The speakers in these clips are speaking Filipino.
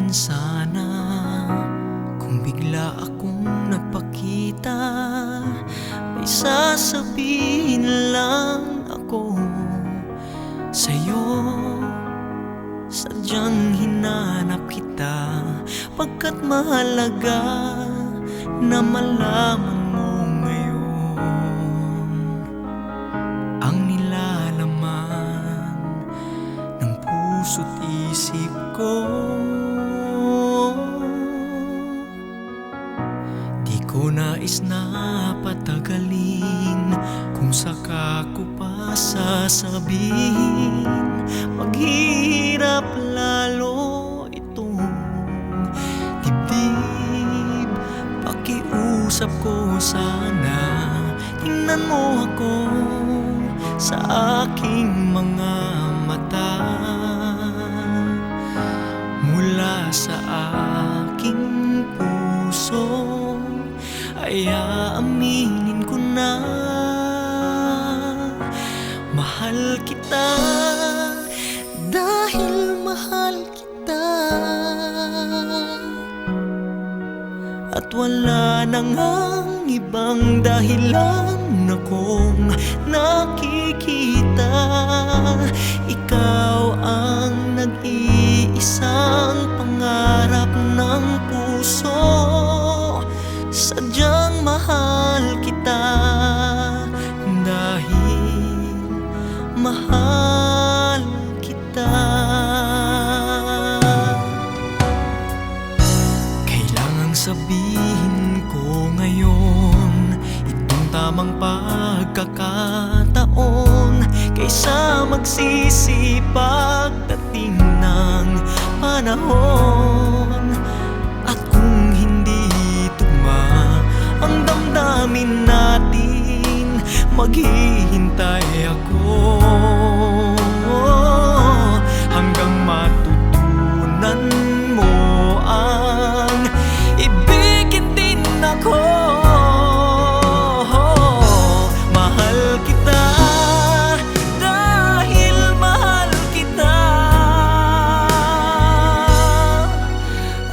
naman sana kung bigla akong nagpakita. May sasabihin lang ako sa'yo. Sadyang hinanap kita pagkat mahalaga na malaman mo ngayon ang nilalaman ng puso't isip ko. Di ko nais na patagalin kung saka ko pa sasabihin. Maghirap lalo itong dibdib. Pakiusap ko sana, tingnan mo ako sa aking mga mata. Mula sa aking puso ay aaminin ko na mahal kita, dahil mahal kita. At wala na ngang ibang dahilan akong nakikita. Ikaw ang nag-iisang pangarap ng puso. Sadyang mahal kita, dahil mahal kita. Kailangang sabihin ko ngayon itong tamang pagkakataon, kaysa magsisi pagdating ng panahon. At kung hindi tugma ang damdamin natin, maghihintay ako hanggang matutunan mo ang ibigin din ako. Mahal kita, dahil mahal kita.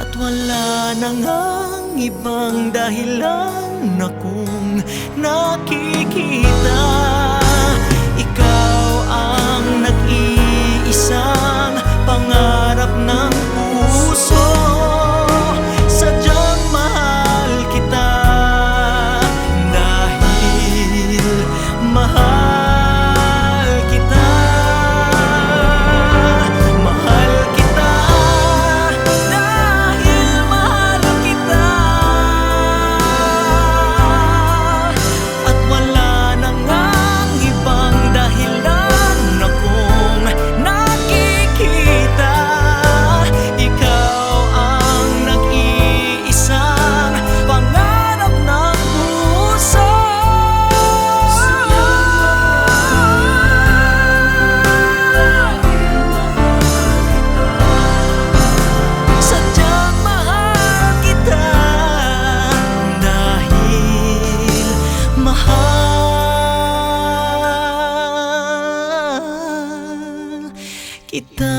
At wala na ngang ibang dahilan akong nakikita. Ikaw ang nag-iisang pangarap ng puso. Sadyang mahal kita, dahil mahal kita. Mahal kita, dahil mahal kita. At wala na ngang ibang dahilan akong nakikita. Ikaw ang nag-iisang pangarap ng puso. Sadyang mahal kita, dahil mahal kita.